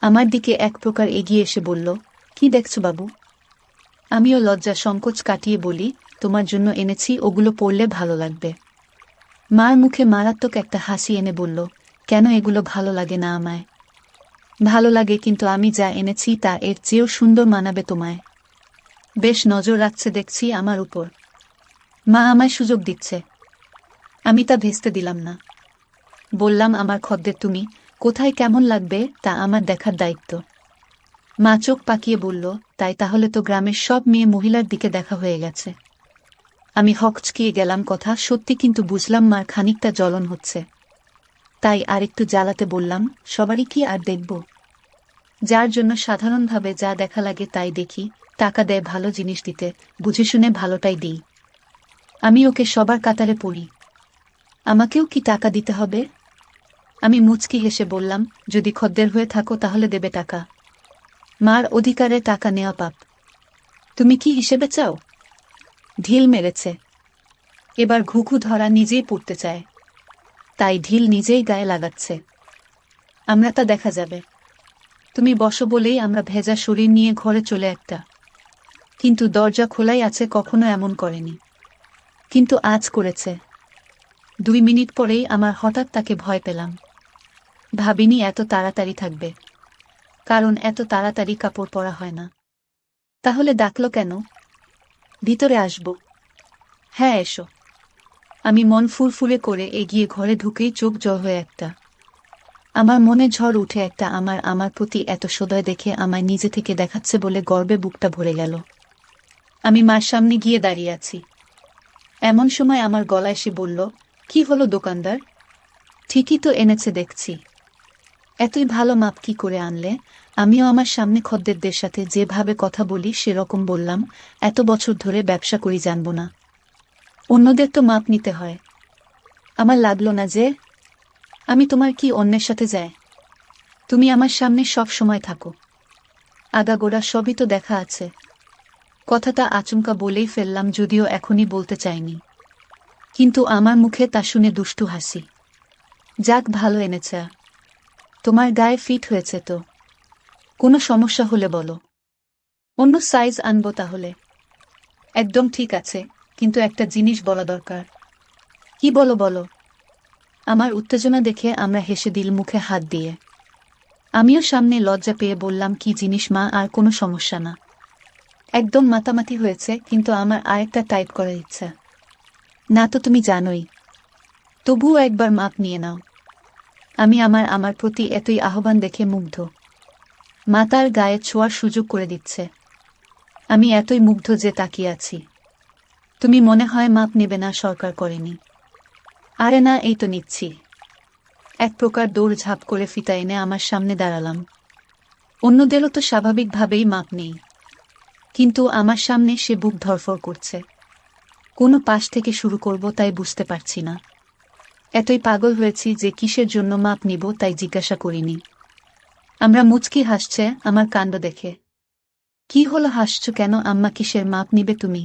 আমার দিকে এক প্রকার এগিয়ে এসে বলল, কি দেখছো বাবু? আমিও লজ্জা সংকোচ কাটিয়ে বলি, তোমার জন্য এনেছি, ওগুলো পড়লে ভালো লাগবে। মার মুখে মারাত্মক একটা হাসি এনে বলল, কেন এগুলো ভালো লাগে না আমায়? ভালো লাগে, কিন্তু আমি যা এনেছি তা এর চেয়েও সুন্দর মানাবে তোমায়। বেশ নজর রাখছে দেখছি আমার উপর। মা আমায় সুযোগ দিচ্ছে। আমি তা ভেস্তে দিলাম না। বললাম, আমার খদ্দের তুমি, কোথায় কেমন লাগবে তা আমার দেখার দায়িত্ব। মা চোখ পাকিয়ে বলল, তাই তাহলে তো গ্রামের সব মেয়ে মহিলার দিকে দেখা হয়ে গেছে। আমি হকচকিয়ে গেলাম কথা সত্যি, কিন্তু বুঝলাম মার খানিকটা জ্বলন হচ্ছে। তাই আরেকটু জ্বালাতে বললাম, সবারই কি আর দেখব? যার জন্য সাধারণভাবে যা দেখা লাগে তাই দেখি। টাকা দেয় ভালো জিনিস দিতে, বুঝে শুনে ভালোটাই দিই। আমি ওকে সবার কাতারে পড়ি। আমাকেও কি টাকা দিতে হবে? আমি মুচকি হেসে বললাম, যদি খদ্দের হয়ে থাকো তাহলে দেবে টাকা। মার অধিকারে টাকা নেওয়া পাপ। তুমি কি হিসেবে চাও? ঢিল মেরেছে। এবার ঘুঘু ধরা নিজেই পড়তে চায়, তাই ঢিল নিজেই গায়ে লাগাচ্ছে। আমরা তা দেখা যাবে। তুমি বসো বলেই আমরা ভেজা শরীর নিয়ে ঘরে চলে একটা। কিন্তু দরজা খোলাই আছে, কখনো এমন করেনি। কিন্তু আজ করেছে। 2 মিনিট পরেই আমার হঠাৎ তাকে ভয় পেলাম। ভাবিনি এত তাড়াতাড়ি থাকবে, কারণ এত তাড়াতাড়ি কাপড় পরা হয় না। তাহলে ডাকলো কেন? ভিতরে আসবো? হ্যাঁ এসো। আমি মন ফুরফুরে করে এগিয়ে ঘরে ঢুকেই চোখ জল হয়ে একটা। আমার মনে ঝড় উঠে একটা। আমার প্রতি এত সদয় দেখে আমায় নিজে থেকে দেখাচ্ছে বলে গর্বে বুকটা ভরে গেল। আমি মার সামনে গিয়ে দাঁড়িয়ে আছি। এমন সময় আমার গলায় এসে বলল, কি হলো দোকানদার? ঠিকই তো এনেছে দেখছি। এতই ভালো মাপ কি করে আনলে? আমিও আমার সামনে খদ্দেরদের সাথে যেভাবে কথা বলি সেরকম বললাম, এত বছর ধরে ব্যবসা করি, জানবো না? অন্যদের তো মাপ নিতে হয়। আমার লাগলো না যে? আমি তোমার কি অন্যের সাথে যায়? তুমি আমার সামনে সব সময় থাকো। আগাগোড়া সবই তো দেখা আছে। কথাটা আচমকা বলেই ফেললাম, যদিও এখনই বলতে চাইনি। কিন্তু আমার মুখে তা শুনে দুষ্টু হাসি। যাক, ভালো এনেছে। তোমার গায়ে ফিট হয়েছে তো? কোনো সমস্যা হলে বলো, অন্য সাইজ আনবো তাহলে। একদম ঠিক আছে, কিন্তু একটা জিনিস বলা দরকার। কি বলো বলো? আমার উত্তেজনা দেখে আমরা হেসে দিল মুখে হাত দিয়ে। আমিও সামনে লজ্জা পেয়ে বললাম, কি জিনিস মা? আর কোনো সমস্যা না। একদম মাতামাতি হয়েছে, কিন্তু আমার আরেকটা টাইপ করার ইচ্ছা। না তো তুমি জানোই। তবুও একবার মাপ নিয়ে নাও। আমি আমার প্রতি এতই আহ্বান দেখে মুগ্ধ। মা তার গায়ে ছোঁয়ার সুযোগ করে দিচ্ছে। আমি এতই মুগ্ধ যে তাকিয়ে আছি। তুমি মনে হয় মাপ নেবে না? সরকার করেনি? আরে না, এই তো নিচ্ছি। এক প্রকার দৌড়ঝাঁপ করে ফিতা এনে আমার সামনে দাঁড়ালাম। অন্যদেরও তো স্বাভাবিকভাবেই মাপ নেই, কিন্তু আমার সামনে সে বুক ধরফর করছে। কোনো পাশ থেকে শুরু করব তাই বুঝতে পারছি না। এতই পাগল হয়েছি যে কিসের জন্য মাপ নিব তাই জিজ্ঞাসা করিনি। আমরা মুচকি হাসছে আমার কাণ্ড দেখে। কি হলো, হাসছো কেন আম্মা? কিসের মাপ নিবে তুমি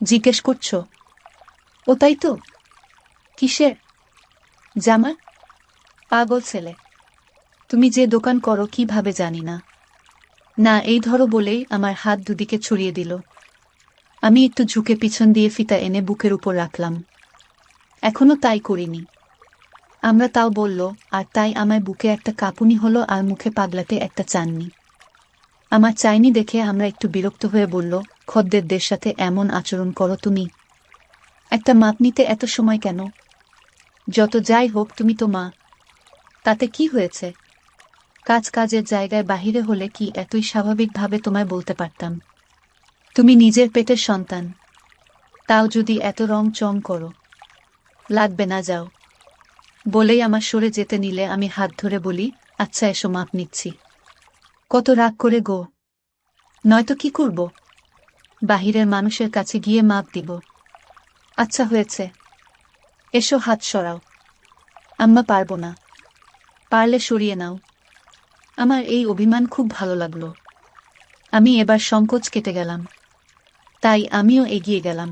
জিজ্ঞেস করছো? ও তাই তো। কিসের? জামা? পাগল ছেলে, তুমি যে দোকান করো কিভাবে জানি না। না, এই ধরো বলেই আমার হাত দুদিকে ছড়িয়ে দিল। আমি একটু ঝুঁকে পিছন দিয়ে ফিতা এনে বুকের উপর রাখলাম। এখনো তাই করিনি। আমরা তাও বলল, আর তাই আমায় বুকে একটা কাঁপুনি হলো আর মুখে পাগলাটে একটা চাননি। আমার চাইনি দেখে আমরা একটু বিরক্ত হয়ে বলল, খদ্দেরদের সাথে এমন আচরণ করো তুমি? একটা মাপ নিতে এত সময় কেন? যত যাই হোক, তুমি তো মা। তাতে কি হয়েছে? কাজের জায়গায় বাহিরে হলে কি এতই স্বাভাবিকভাবে তোমায় বলতে পারতাম? তুমি নিজের পেটের সন্তান, তাও যদি এত রং চং করো। লাগবে না, যাও। বলেই আমার সরে যেতে নিলে আমি হাত ধরে বলি, আচ্ছা এসো মাপ নিচ্ছি। কত রাগ করে গো! নয়তো কি করব? বাহিরের মানুষের কাছে গিয়ে মাপ দিব? আচ্ছা হয়েছে, এসো হাত সরাও। আম্মা পারবো না। পারলে সরিয়ে নাও। আমার এই অভিমান খুব ভালো লাগলো। আমি এবার সংকোচ কেটে গেলাম। তাই আমিও এগিয়ে গেলাম।